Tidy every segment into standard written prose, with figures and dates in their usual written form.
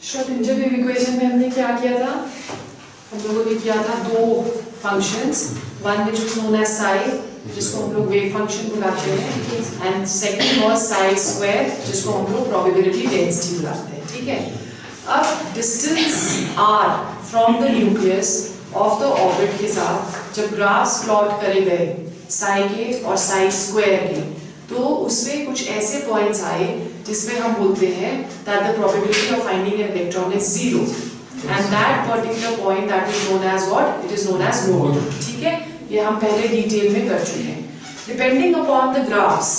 Schrodinger wave equation में हमने क्या किया था? हम लोगों ने किया था दो functions, one which is known as psi, जिसको हम लोग वेव फंक्शन बुलाते हैं, and second was psi square, जिसको हम लोग प्रोबेबिलिटी डेंसिटी बुलाते हैं. ठीक है. अब distance r from the nucleus of the orbit के साथ जब ग्राफ्स प्लॉट करे गए साई के और साई स्क्वायर के, तो उसमें कुछ ऐसे पॉइंट्स आए जिसमें हम बोलते हैं that the probability of finding an electron is 0, and that particular point that is known as what? It is known as node. ठीक है, ये हम पहले डिटेल में कर चुके हैं. Depending upon the graphs,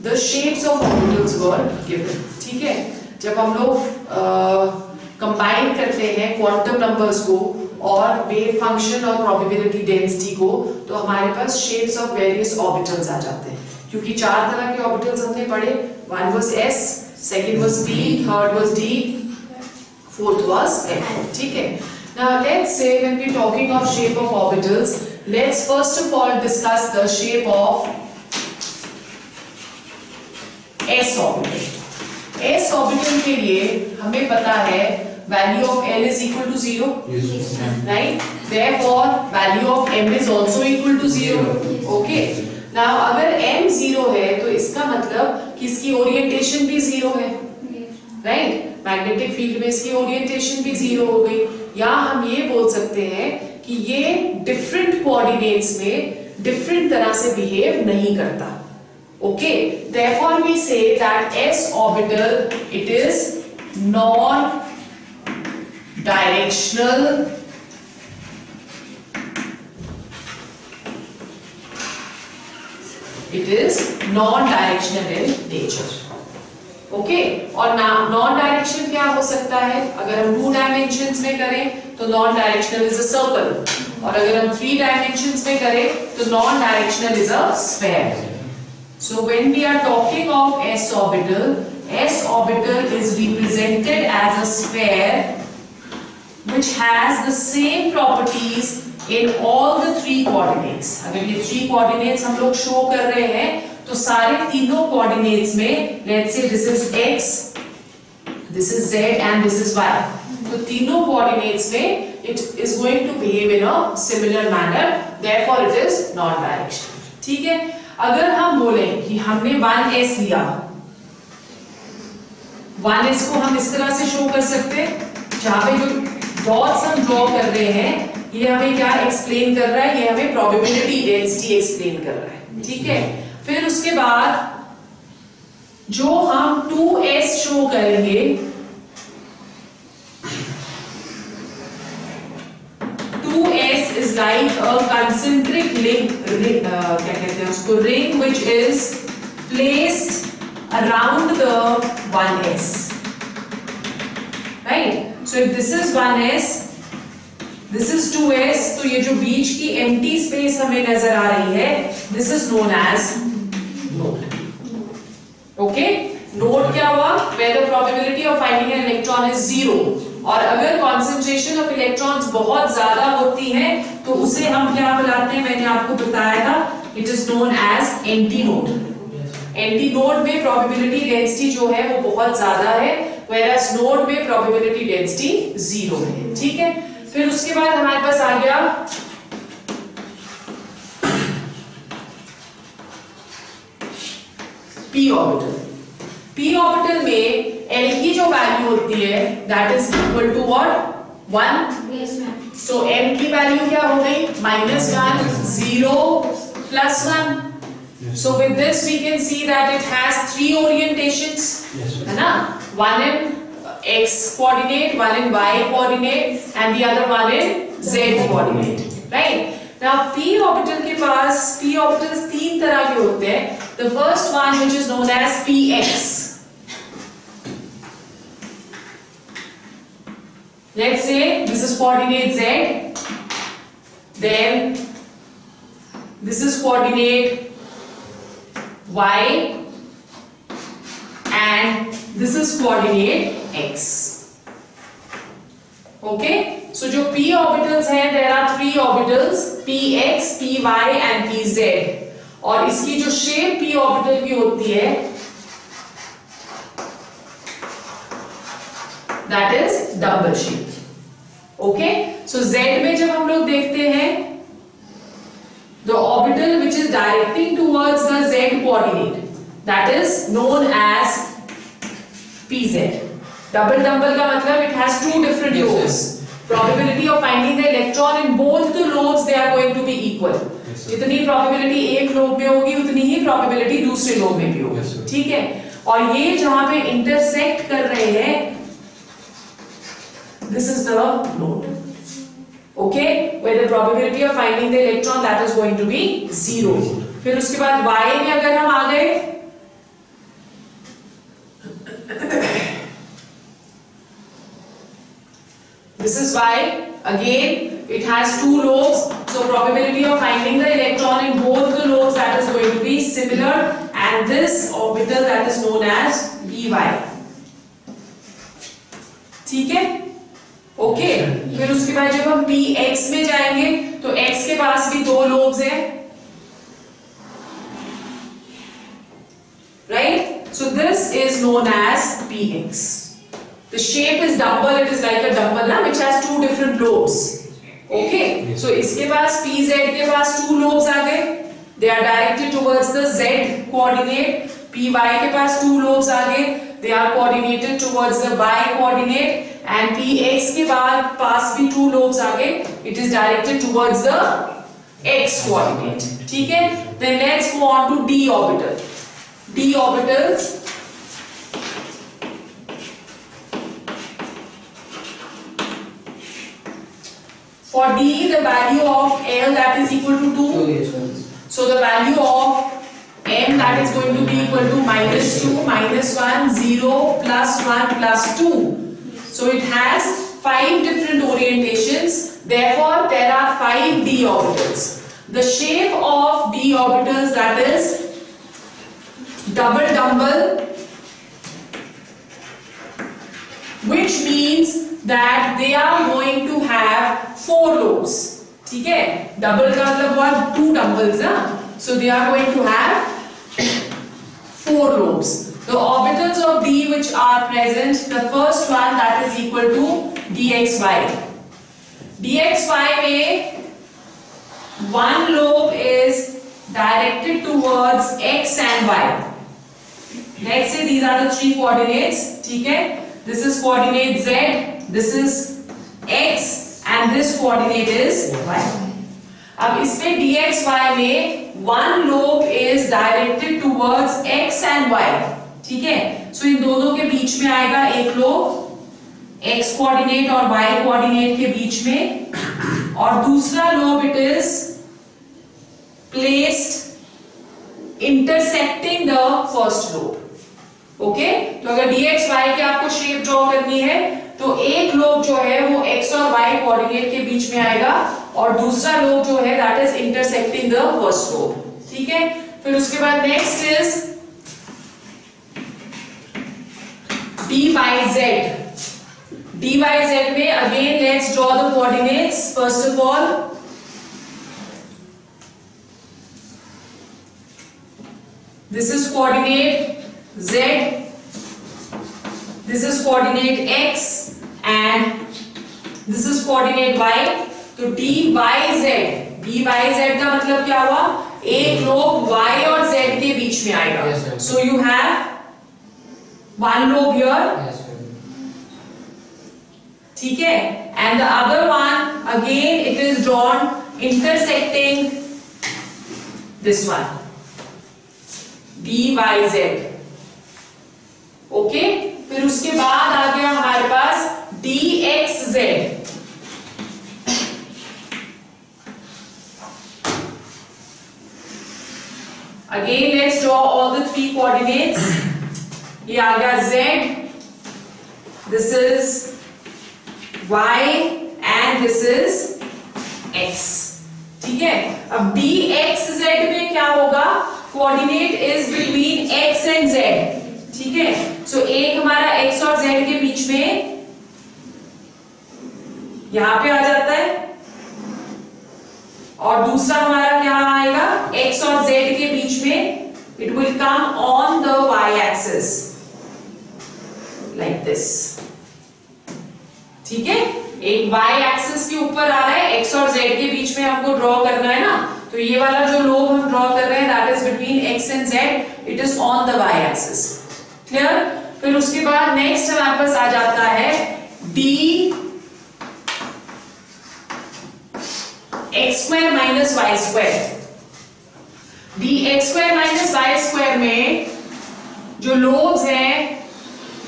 the shapes of orbitals were given. ठीक है, जब हम लोग कंबाइन करते हैं क्वांटम नंबर्स को और वेव फंक्शन और प्रोबेबिलिटी डेंसिटी को, तो हमारे पास शेप्स ऑफ वेरियस ऑर्बिटल्स आ जाते हैं. क्योंकि चार तरह के ऑर्बिटल्स हमने पढ़े, one was s, second was p, third was d, fourth was f. ठीक है. Now let's say when we talking of shape of orbitals, let's first of all discuss the shape of s orbital. s orbital के लिए हमें पता है value of l is equal to 0, right? Therefore value of m is also equal to 0. Okay. Now अगर m 0 है तो इसका मतलब कि इसकी ओरिएंटेशन भी 0 है, राइट? मैग्नेटिक फील्ड में इसकी ओरिएंटेशन भी 0 हो गई. या हम ये बोल सकते हैं कि ये डिफरेंट कोऑर्डिनेट्स में डिफरेंट तरह से बिहेव नहीं करता. Okay, therefore we say that s orbital it is non directional it is non-directional in nature. Okay, और नॉन डायरेक्शन क्या हो सकता है? अगर हम 2 डायमेंशंस में करें तो non directional is a circle, और अगर हम 3 डायमेंशंस में करें तो non directional is a sphere. So when we are talking of s orbital is represented as a sphere which has the same properties in all the 3 coordinates. अगर ये 3 coordinates हम लोग शो कर रहे हैं तो सारे तीनों coordinates में, let's say this is x, this is z and this is y, तो तीनों coordinates में it is going to behave in a similar manner, therefore it is non-directional. ठीक है. अगर हम बोलें कि हमने 1s लिया, 1s को हम इस तरह से शो कर सकते हैं, जहां पे जो डॉट्स हम ड्रॉ कर रहे हैं ये हमें क्या एक्सप्लेन कर रहा है? ये हमें प्रोबेबिलिटी डेंसिटी एक्सप्लेन कर रहा है. ठीक है. फिर उसके बाद जो हम 2s शो करेंगे, 2s is like a concentric ring, क्या कहते हैं उसको, ring which is placed around the 1s, right? So if this is 1s, this is 2s, तो ये जो बीच की empty space हमें नजर आ रही है, this is known as node. Okay? Node क्या हुआ? Where the probability of finding an electron is 0. और अगर concentration of electrons बहुत ज्यादा होती है तो उसे हम क्या बुलाते हैं? मैंने आपको बताया था, it is known as antinode. Antinode में probability density जो है वो बहुत ज्यादा है, whereas node में probability density 0 है. ठीक है. फिर उसके बाद हमारे पास आ गया p ऑर्बिटल. p ऑर्बिटल में l की जो वैल्यू होती है that is equal to what? 1. So m की वैल्यू क्या हो गई? -1, 0, +1. So with this we can see that it has 3 orientations, है ना? One in x coordinate, one in y coordinate, and the other one in z coordinate, right? Now p orbital के पास p orbitals 3 तरह के होते हैं. The first one which is known as px. Let's say this is coordinate z, then this is coordinate y, and this is coordinate x. Okay, so जो p orbitals हैं, there are 3 orbitals, px, py and pz. और इसकी जो shape p orbital की होती है that is dumbbell shape. Okay, so Z में जब हम लोग देखते हैं the orbital which is directing towards the Z coordinate, that is known as PZ. Double dumbbell का मतलब it has two different lobes. Probability of finding the electron in both the lobes they are going to be equal. जितनी probability एक lobe में होगी उतनी ही probability दूसरे lobe में भी होगी. ठीक है, और ये जहां पे intersect कर रहे हैं, this is the node. Okay, where the probability of finding the electron that is going to be 0. फिर उसके बाद Y में अगर हम आ गए, this is Y. Again, it has two lobes, so probability of finding the electron in both the lobes that is going to be similar, and this orbital that is known as By. ठीक है? Okay, फिर उसके बाद जब हम Px में जाएंगे तो x के पास भी दो लोब्स हैं, right? So this is known as Px. The shape is dumbbell, it is like a dumbbell ना, which has two different lobes. Okay, so इसके पास PZ के पास two lobes आ गए, they are directed towards the Z coordinate. PY के पास two lobes आ गए, they are coordinated towards the Y coordinate. And Px के बाद पास भी two lobes आ गए, it is directed towards the X coordinate. ठीक है? Then let's go on to D orbital. D orbitals. For D, the value of L that is equal to 2. So the value of M that is going to be equal to -2, -1, 0, +1, +2. So it has 5 different orientations. Therefore, there are 5 D orbitals. The shape of D orbitals, that is double dumbbell, which means that they are going to have 4 lobes. ठीक है? Double का मतलब हुआ 2 dumbbells ना? So they are going to have 4 lobes. The orbitals of D which are present, the first one that is equal to dxy. dxy में one lobe is directed towards x and y. Let's say these are the 3 coordinates. ठीक है? This is coordinate z, this is x, and this coordinate is y. अब इसमें dxy में one lobe is directed towards x and y. ठीक है? So इन दोनों के बीच में आएगा एक लोब x कोऑर्डिनेट और y कोऑर्डिनेट के बीच में, और दूसरा lobe it is placed intersecting the first lobe. Okay, तो अगर dxy की आपको शेप ड्रॉ करनी है तो एक लोब जो है वो x और y कोऑर्डिनेट के बीच में आएगा, और दूसरा लोब जो है that is intersecting the first lobe. ठीक है? फिर उसके बाद नेक्स्ट इज dyz. dyz में again let's draw the coordinates. First of all this is coordinate z, this is coordinate x, and this is coordinate y. तो dyz, dyz का मतलब क्या हुआ? एक लोब y और z के बीच में आएगा. So you have one lobe here. ठीक है? And the other one again it is drawn intersecting this one, dyz. Okay, फिर उसके बाद आ गया हमारे पास dxz. Again let's draw all the 3 coordinates. ये आ गया z, this is y, and this is x. ठीक है? अब dxz में क्या होगा? Coordinate is between x and z. ठीक है? सो एक हमारा x और z के बीच में यहां पे आ जाता है, और दूसरा हमारा क्या आएगा? x और z के बीच में it will come on the y axis like this. ठीक है, एक y एक्सिस के ऊपर आ रहा है, x और z के बीच में हमको ड्रॉ करना है ना, तो ये वाला जो लोब हम ड्रॉ कर रहे हैं that is between x and z, it is on the y axis. Clear? फिर उसके बाद नेक्स्ट हमारे पास आ जाता है d x square minus y square. D x square minus y square में जो लोब्स हैं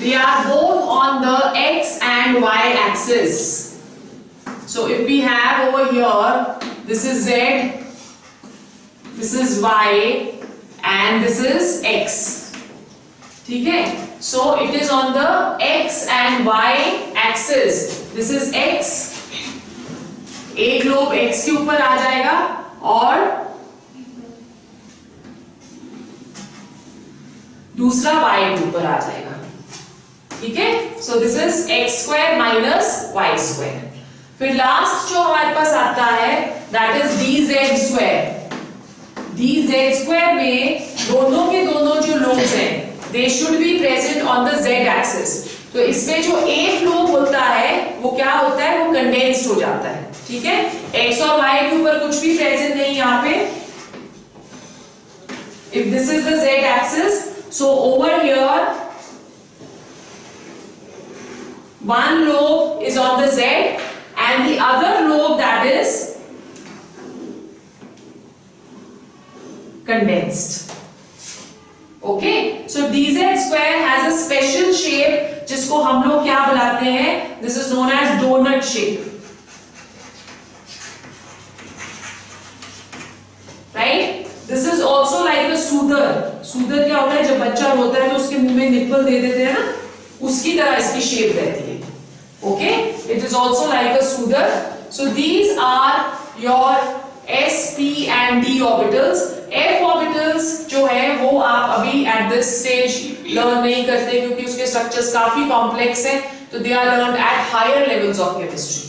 they are both on the x and y axis. So if we have over here, this is z, this is y and this is x. ठीक है? So it is on the x and y axis. This is x. एक lobe x के ऊपर आ जाएगा और दूसरा y के ऊपर आ जाएगा। ठीक है, so this is x square minus y square. फिर लास्ट जो हमारे पास आता है that is d z square. D z square में दोनों के दोनों जो लोब्स हैं they should be present on the z axis. तो इसमें जो एक लोब होता है वो क्या होता है, वो कंडेंस्ड हो जाता है। ठीक है, एक्स और वाई के ऊपर कुछ भी प्रेजेंट नहीं यहाँ पे। If this is the z axis, so over here one lobe is on the z and the other lobe that is condensed. Okay, so dz square has a special shape जिसको हम लोग क्या बुलाते हैं, this is known as donut shape, right? This is also like a soother. soother क्या होता है, जब बच्चा रोता है तो उसके मुंह में निप्पल दे देते हैं ना, उसकी तरह इसकी शेप रहती है। Okay, it is also like a soother. So these are your s, p and d orbitals. f orbitals जो है वो आप अभी at this stage learn नहीं करते क्योंकि उसके structures काफी complex हैं, तो they are learned at higher levels of chemistry.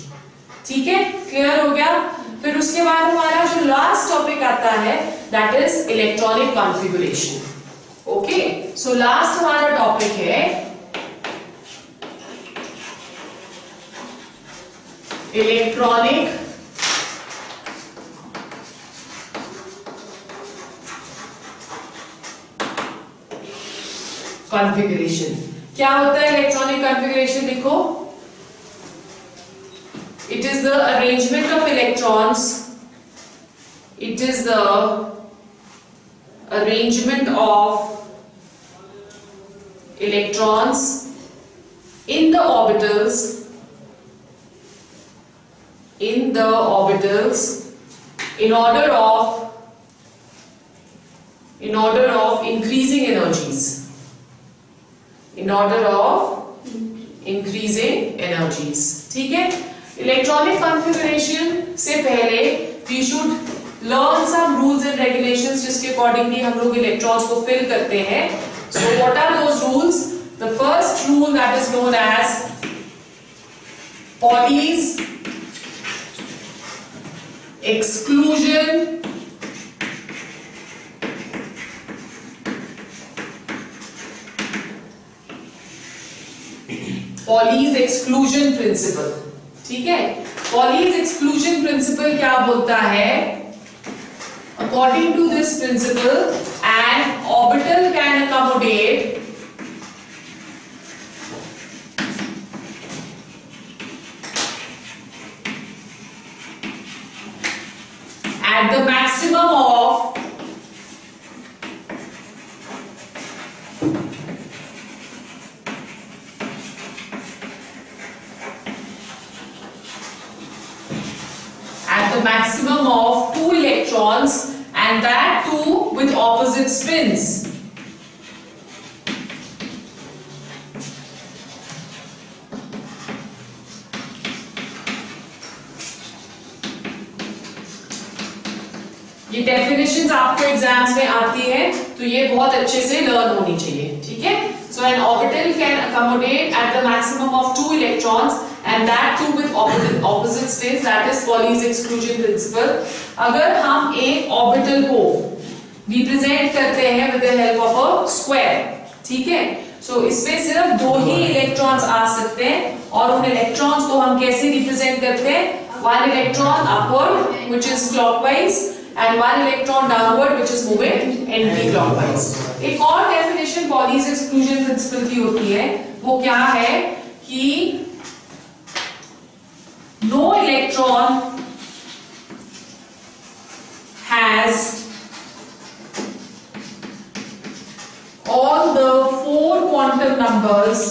ठीक है, clear हो गया? फिर उसके बाद हमारा जो last topic आता है that is electronic configuration. Okay, so last हमारा topic है इलेक्ट्रॉनिक कॉन्फ़िगरेशन। क्या होता है इलेक्ट्रॉनिक कॉन्फ़िगरेशन? देखो, it is the arrangement of electrons, it is the arrangement of electrons in the orbitals in order of increasing energies, ठीक है। Electronic configuration से पहले we should learn some rules and regulations जिसके accordingly हम लोग electrons को fill करते हैं। So what are those rules? The first rule that is known as Pauli's exclusion principle, ठीक है। Pauli's exclusion principle क्या बोलता है? According to this principle, an orbital can accommodate at the maximum of two electrons, and that too with opposite spins. ये definitions आपको exams में आती है, तो ये बहुत अच्छे से लर्न होनी चाहिए, ठीक है। So an orbital can accommodate at the maximum of 2 electrons and that too with opposite spins, that is Pauli's exclusion principle. अगर हम एक ऑर्बिटल को रिप्रेजेंट करते हैं with the help of a square, ठीक है, सो इसमें सिर्फ 2 ही इलेक्ट्रॉन्स आ सकते हैं और उन इलेक्ट्रॉन्स को हम कैसे रिप्रेजेंट करते हैं? 1 electron upward which is clockwise and 1 electron downward which is moving anti-clockwise. एक और definition Pauli's exclusion principle की होती है, वो क्या है कि no electron has all the 4 quantum numbers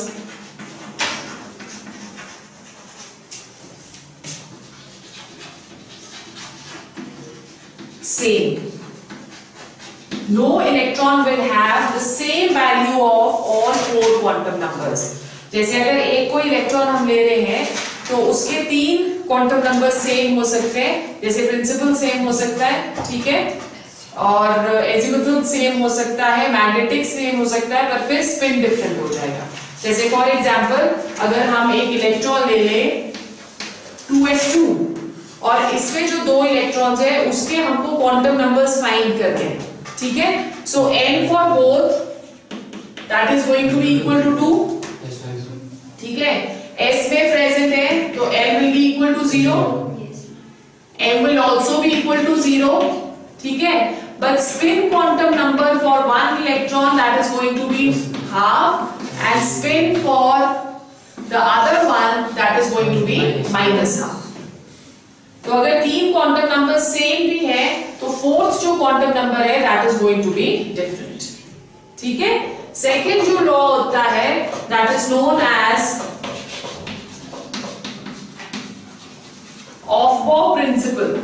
same. No electron will have the same value of all 4 quantum numbers. जैसे अगर एक कोई इलेक्ट्रॉन हम ले रहे हैं तो उसके 3 क्वांटम नंबर सेम हो सकते हैं, जैसे प्रिंसिपल सेम हो सकता है, ठीक है, और एजिमुथल सेम हो सकता है, मैग्नेटिक सेम हो सकता है, पर फिर स्पिन डिफरेंट हो जाएगा। जैसे फॉर एग्जांपल अगर हम एक इलेक्ट्रॉन ले लें 2s2 और इसमें जो 2 इलेक्ट्रॉन्स है उसके हमको क्वांटम नंबर्स फाइंड करने हैं, ठीक है। So n for both that is going to be equal to 2, ठीक है। s में प्रेजेंट है तो m will be equal to 0, m will also be equal to 0, ठीक है। But spin quantum number for 1 electron that is going to be half and spin for the other one that is going to be minus half. तो अगर 3 quantum number same भी है तो fourth जो quantum number है that is going to be different, ठीक है। Second जो लॉ होता है that is known as Aufbau principle.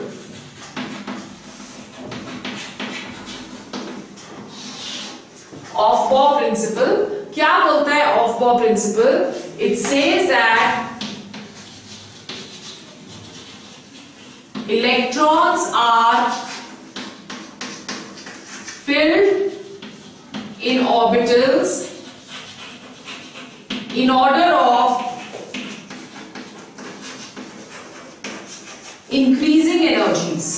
Aufbau principle क्या बोलता है? Aufbau principle it says that electrons are filled in orbitals in order of increasing energies.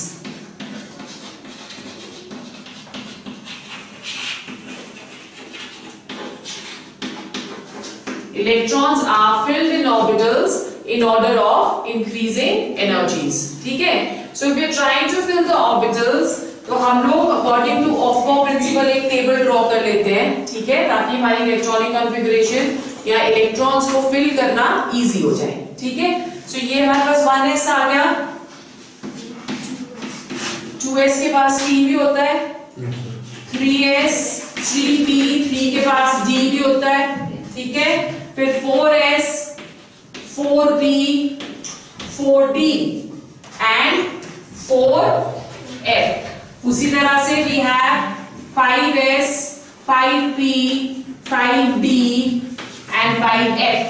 Electrons are filled in orbitals in order of increasing energies, ठीक है। So if we are trying to fill the orbitals, तो हम लोग according to ऑफ-बॉ principal एक table draw कर लेते हैं, ठीक है, ताकि हमारी इलेक्ट्रॉनिक कॉन्फ़िगरेशन या इलेक्ट्रॉन्स को फिल करना इजी हो जाए, ठीक है। So ये हमारे पास 1s आ गया, 2s के पास p भी होता है, 3s 3p 3 के पास d भी होता है, ठीक है। फिर 4s 4p 4d and 4f। उसी तरह से we have 5s 5p 5d and 5f,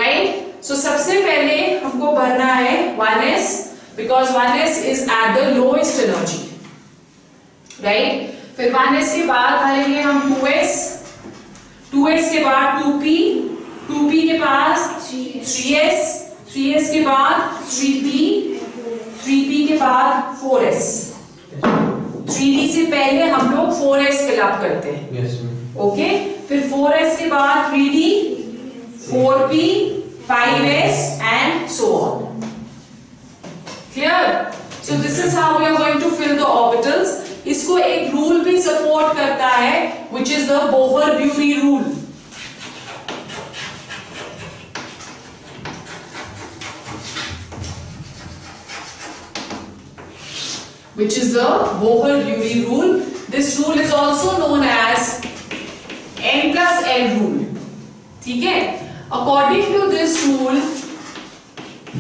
right? So सबसे पहले हमको भरना है 1s because 1s is at the lowest energy, right? फिर 1s के बाद भरेंगे हम 2s, 2s के बाद 2p, 2p के पास 3s, 3s के बाद 3p, 3p के बाद 4s। 3d से पहले हम लोग 4s फिल अप करते हैं, ओके। फिर 4s के बाद 3d, 4p, 5s and so on. Clear? So this is how we are going to fill the orbitals. इसको एक रूल भी सपोर्ट करता है which is the Bohr-Bury rule. Which is the Bohr-Bury rule. This rule is also known as n plus l rule, ठीक है। According to this rule,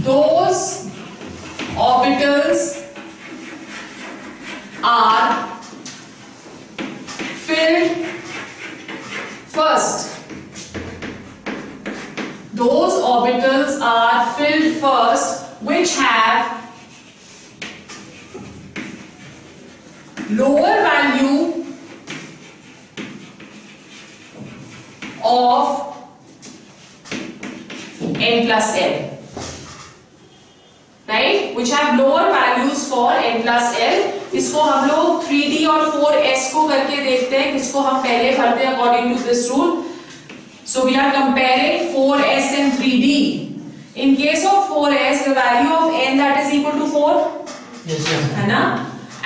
those orbitals are filled first. Those orbitals are filled first which have lower value of n plus l, right? Which have lower values for n plus l. इसको हम लोग 3d और 4s को करके देखते हैं, किसको हम पहले भरते हैं according to this rule. So we are comparing 4s and 3d. In case of 4s, the value of n that is equal to 4, Yes, sir. है ना,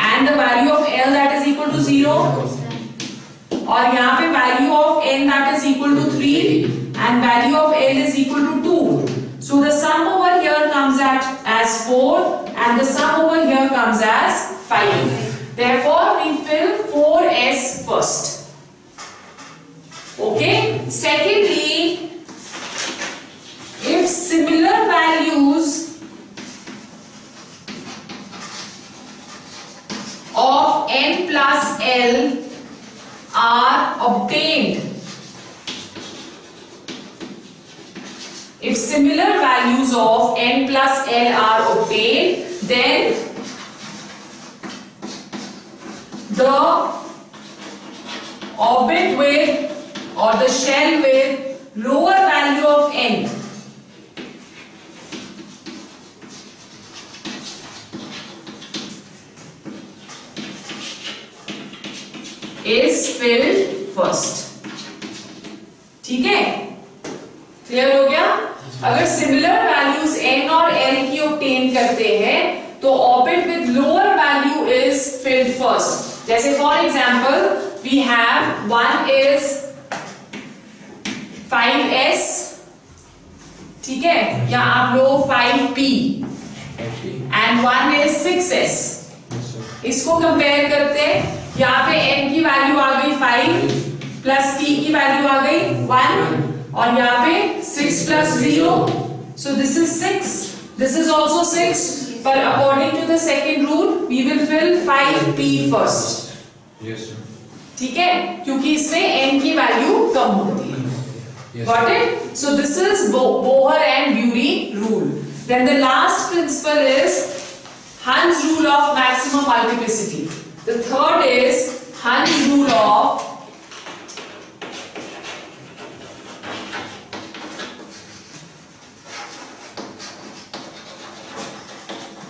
and the value of l that is equal to 0, और यहाँ पे value of n that is equal to 3 and value of l is equal to 2. So the sum over here comes as 4 and the sum over here comes as 5. Therefore we fill 4s first. Okay. Secondly, if similar values of n plus l are obtained, if similar values of n plus l are obtained, then the orbit with or the shell with lower value of n is filled first. ठीक है, clear हो गया? अगर similar values n और l की obtain करते हैं तो orbit with lower value is filled first. जैसे for example we have one is 5s, ठीक है, या आप लो 5p and one is 6s. इसको कंपेयर करते हैं, यहाँ पे n की वैल्यू आ गई 5 प्लस p की वैल्यू आ गई 1 और यहाँ पे 6 plus 0, so this is 6, this is also 6, but according to the second rule we will fill 5p first. Yes, sir. ठीक है, क्योंकि इसमें n की वैल्यू कम होती है. Yes. Got it? So this is Bohr and Bury rule. Then the last principle is Hund's rule of maximum multiplicity. The third is Hund's rule of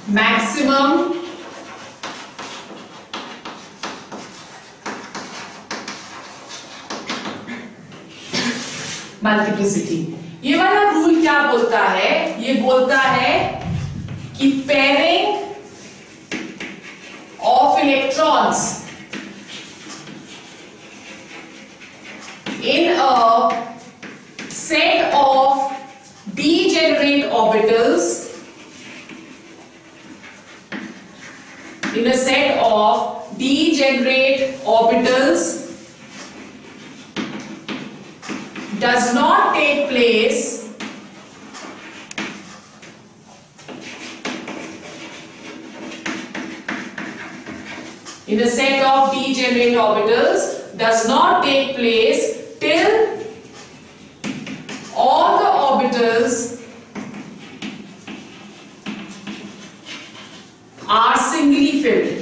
maximum multiplicity. ये वाला rule क्या बोलता है? ये बोलता है कि pairing of electrons in a set of degenerate orbitals, in a set of degenerate orbitals does not take place in a set of degenerate orbitals does not take place till all the orbitals are singly filled.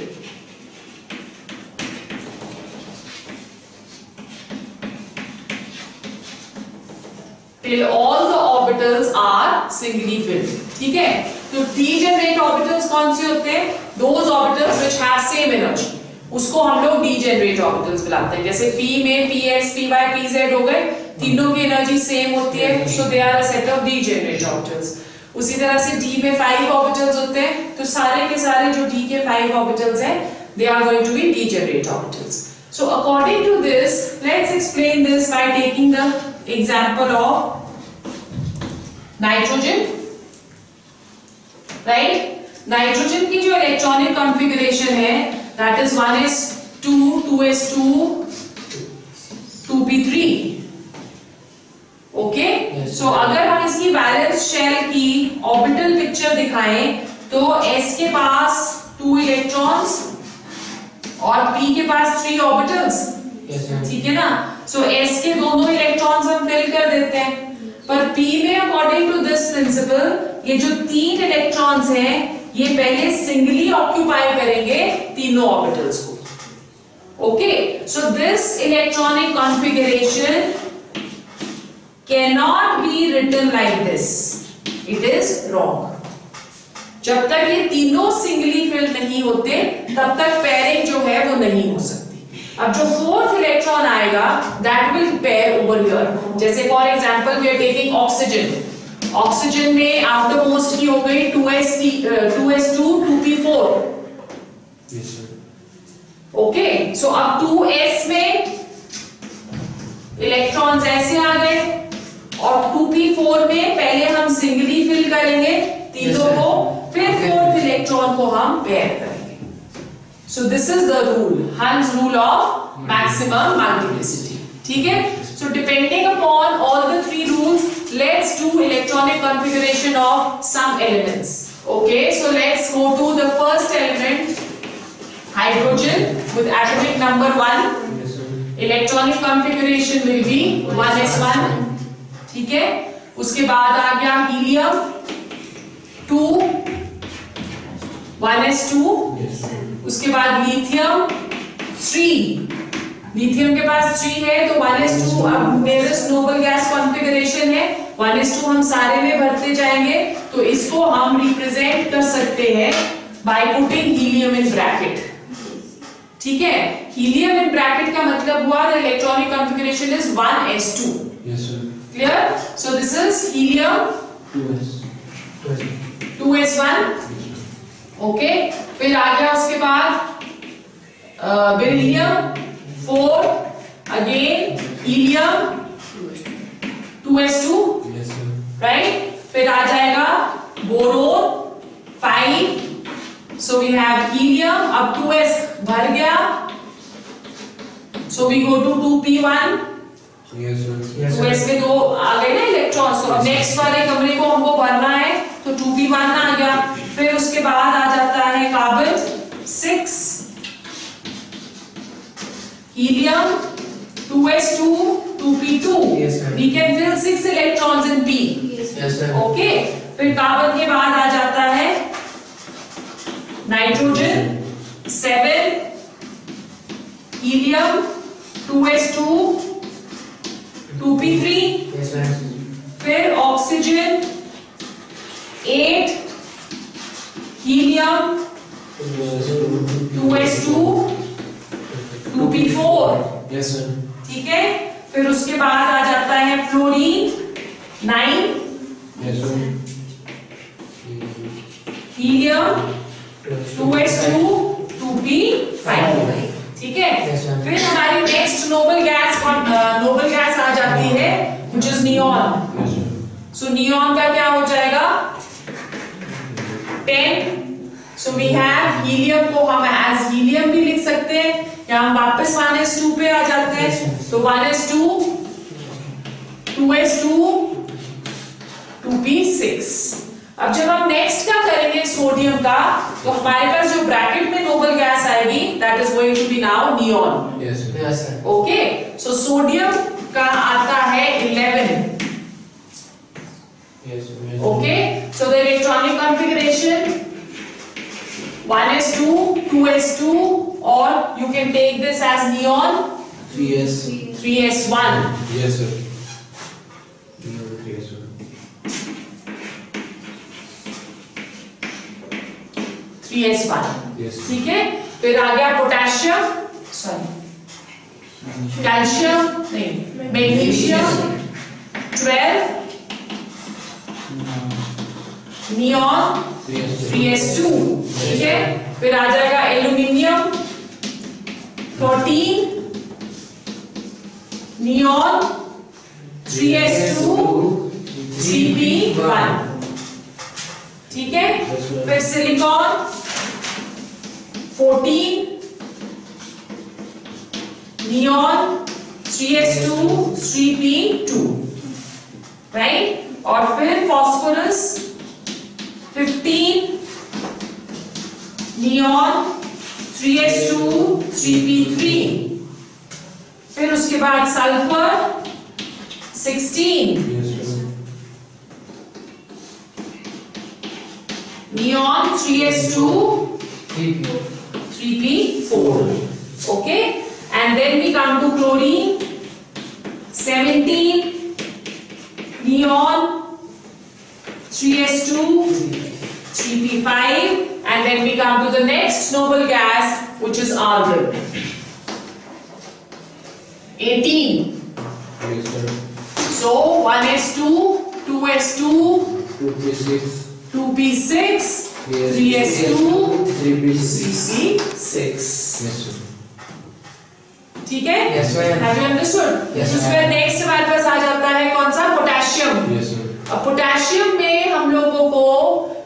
Till all the orbitals are singly filled. ठीक है, तो degenerate orbitals कौन से होते हैं? Those orbitals which have same energy, उसको हम लोग degenerate orbitals बुलाते हैं. जैसे p में px, py, pz हो गए, तीनों की एनर्जी सेम होती है, so they are a set of degenerate orbitals. उसी तरह से d में 5 ऑर्बिटल्स होते हैं, तो सारे के सारे जो d के 5 ऑर्बिटल्स हैं, they are going to be degenerate orbitals. So according to this, let's explain this by taking the example of nitrogen. Right, nitrogen की जो इलेक्ट्रॉनिक कॉन्फ़िगरेशन है, that is 1s2, 2s2, 2p3. Okay, so अगर हम इसकी valence shell की orbital picture दिखाएं तो s के पास 2 इलेक्ट्रॉन्स और p के पास 3 ऑर्बिटल्स. ठीक है ना, सो s के दोनों इलेक्ट्रॉन्स हम फिल कर देते हैं, पर p में अकॉर्डिंग टू दिस प्रिंसिपल ये जो 3 इलेक्ट्रॉन्स हैं ये पहले सिंगली ऑक्यूपाई करेंगे तीनों ऑर्बिटल्स को. Okay, so this electronic configuration cannot be written like this. It is wrong. जब तक ये तीनों सिंगली फिल्ड नहीं होते तब तक पेयरिंग जो है वो नहीं हो सकती। अब जो फोर्थ इलेक्ट्रॉन आएगा that will pair over here. जैसे for example we are taking oxygen, oxygen में आफ्टर मोस्ट की हो गई 2s2 2p4। Yes, sir. Okay, सो अब 2s में इलेक्ट्रॉन्स ऐसे आ गए और 2p4 में पहले हम सिंगली फिल करेंगे तीनों Yes, को, फिर फोर्थ इलेक्ट्रॉन को हम पेयर करेंगे। So this is the rule, Hund's rule of maximum multiplicity. ठीक है, so depending upon all the three rules let's do electronic configuration of some elements. Okay, so let's go to the first element hydrogen with atomic number 1। Yes, sir. Electronic configuration will be 1s1। ठीक है, उसके बाद आ गया helium 2 1s2। Yes, sir. उसके बाद lithium 3, lithium के पास 3 है तो 1s2 अब नेरेस्ट नोबल गैस कॉन्फ़िगरेशन है, 1s2 हम सारे में भरते जाएंगे तो इसको हम रिप्रेजेंट कर सकते हैं by putting helium in bracket. ठीक है, हीलियम इन ब्रैकेट का मतलब हुआ the electronic configuration is 1s2। Yes, sir. Clear? So this is helium 2s. 2s1। Okay, फिर आ गया उसके बाद beryllium 4, again helium 2s2, Yes, sir. Right? फिर आ जाएगा boron 5, so we have helium, अब 2s भर गया so we go to 2p1। Yes, sir. 2s में 2 आ गए ना इलेक्ट्रॉन्स, तो नेक्स्ट वाले कमरे को हमको भरना है तो 2p1 आ गया। फिर उसके बाद आ जाता है carbon 6, helium 2s2 2p2। Yes, sir. We can fill 6 electrons in p। Yes, sir. Okay, फिर कार्बन के बाद आ जाता है nitrogen 7, helium 2s2 2p3। Yes, sir. फिर oxygen 8, helium 2s2 2p4। Yes, sir. ठीक है, फिर उसके बाद आ जाता है fluorine 9, Yes, sir. Helium 2s2 2p5। ठीक है, Yes, sir. फिर हमारी नेक्स्ट नोबल गैस आ जाती है which is neon. Yes, sir. So neon का क्या हो जाएगा 10। सो वी हैव हीलियम को हम एज हीलियम भी लिख सकते हैं या हम वापस 1s2 पे आ जाते हैं तो 1s2 2s2 2p6। अब जब हम नेक्स्ट का करेंगे सोडियम का तो हमारे पास जो ब्रैकेट में नोबल गैस आएगी that is going to be now neon. Yes, sir. Yes, sir. Okay, so sodium का आता है 11। Yes, sir. Okay, so the electronic configuration 1s2 2s2 or you can take this as neon 3s. 3s1। Yes, sir. 3s, sir. 3s1। Yes. ठीक है, फिर आ गया potassium, sorry calcium नहीं, magnesium 12, neon 3s2। ठीक है, फिर आ जाएगा एल्यूमिनियम 14, नियॉन 3s2 3p1। ठीक है, फिर silicon 14, neon 3s2 3p2, right? और फिर फास्फोरस 15, नियॉन 3s2 3p3। फिर उसके बाद sulphur 16, Yes, sir. neon 3s2 3p4. Okay, and then we come to chlorine 17, neon 3s2 3p5, and then we come to the next noble gas, which is argon. 18. Yes, sir. So 1s2, 2s2, 2p6, 2p6, yes, 3s2, 3p6. 3p6. Yes, sir. ठीक है? Yes, ma'am. Have you understood? Yes, उसमें ma'am. Next हमारे पास आ जाता है कौन सा? Potassium. Yes, sir. अब potassium में हम लोगों को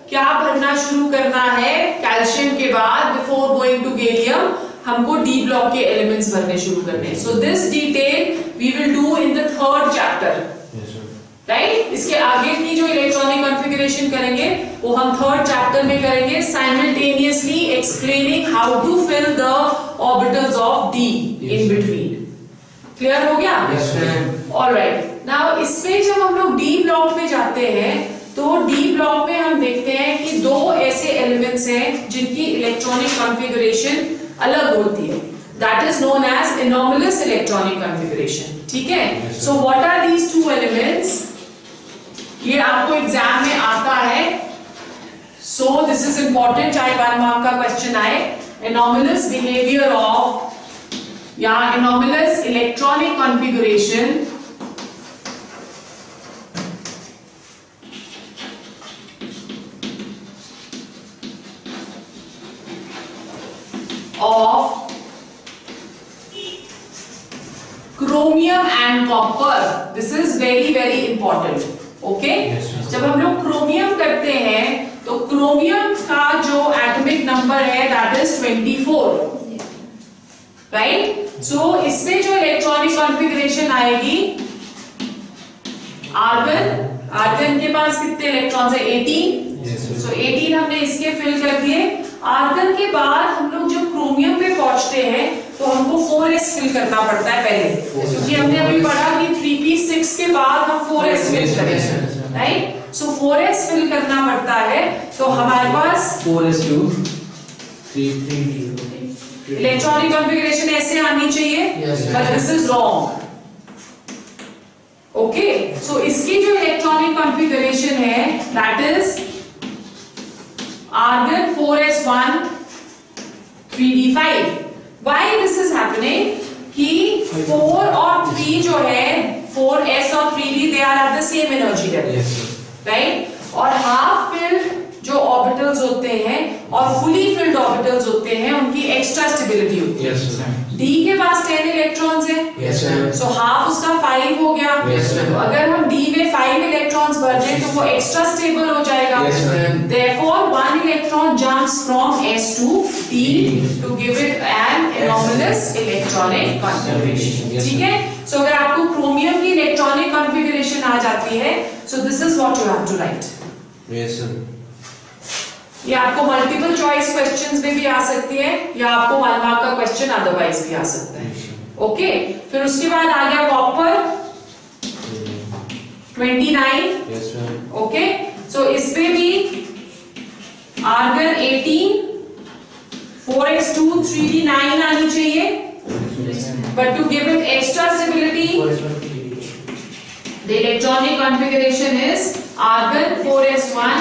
क्या भरना शुरू करना है? कैल्शियम के बाद बिफोर गोइंग टू गैलियम हमको डी ब्लॉक के एलिमेंट्स भरने शुरू करने हैं. So this detail we will do in the third chapter. Yes, sir. Right? इसके आगे की जो इलेक्ट्रॉनिक कॉन्फ़िगरेशन करेंगे वो हम थर्ड चैप्टर में करेंगे, simultaneously explaining how to fill the orbitals of d in between. Clear हो गया? Yes, ma'am. ऑलराइट. नाउ इसमें जब हम लोग डी ब्लॉक में जाते हैं तो डी ब्लॉक में हम देखते हैं कि दो ऐसे एलिमेंट्स हैं जिनकी इलेक्ट्रॉनिक कॉन्फ़िगरेशन अलग होती है. That is known as anomalous electronic configuration. ठीक है? So what are these two elements? ये आपको एग्जाम में आता है. सो दिस इज इंपॉर्टेंट, चाहे 1 मार्क का क्वेश्चन आए. एनॉमलस बिहेवियर ऑफ या anomalous electronic configuration of chromium and copper. This is very very important. Okay? Yes, sir. जब हम लोग क्रोमियम करते हैं तो क्रोमियम का जो एटॉमिक नंबर है that is 24. राइट? सो इसमें जो इलेक्ट्रॉनिक कॉन्फ़िगरेशन आएगी, आर्गन के पास कितने इलेक्ट्रॉन्स है? 18. Yes, sir. सो 18 हमने इसके फिल कर दिए. आर्गन के बाद हम लोग जब क्रोमियम पे पहुंचते हैं तो हमको 4s फिल करना पड़ता है पहले, क्योंकि हमने अभी पढ़ा कि 3p6 के बाद हम 4s फिल करेंगे. राइट? सो 4s फिल करना पड़ता है. तो हमारे पास 4s2 3p. इलेक्ट्रॉनिक कॉन्फ़िगरेशन ऐसे आनी चाहिए, Yes, but this is wrong. Okay? So इसकी जो इलेक्ट्रॉनिक कॉन्फ़िगरेशन है that is argon 4s1 3d5. why this is happening? कि 4 और 3 जो है 4s और 3d they are at the same energy level. Yes, sir. Right? और हाफ फिल्ड जो ऑर्बिटल्स होते हैं और फुली फिल्ड ऑर्बिटल्स होते हैं उनकी एक्स्ट्रा स्टेबिलिटी होती है. Yes, sir. डी के पास 10 इलेक्ट्रॉन्स हैं. Yes, sir. सो हाफ उसका 5 हो गया. Yes, sir. तो अगर हम डी में 5 इलेक्ट्रॉन्स भर दें तो वो एक्स्ट्रा स्टेबल हो जाएगा. Yes, sir. Therefore, 1 electron jumps from S to D to give it an anomalous electronic configuration. Yes, ठीक है? So अगर आपको क्रोमियम की इलेक्ट्रॉनिक कॉन्फ़िगरेशन आ जाती है, so this is what you have to write. Yes, sir. ये आपको multiple choice questions में भी आ सकती है या आपको 1 मार्क का क्वेश्चन अदरवाइज भी आ सकता है. ओके? फिर उसके बाद आ गया कॉपर 29. Yes, sir. ओके? सो इसमें भी आर्गन 18, 4s2 3d9 आनी चाहिए, but to give it extra stability the electronic configuration is argon 4s1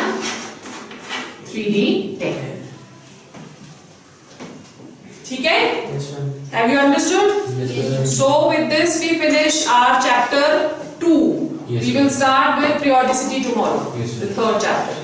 3d10. ठीक है? Have you understood? Yes, sir. So with this we finish our chapter 2. Yes, We will start with periodicity tomorrow, Yes, sir. the third chapter.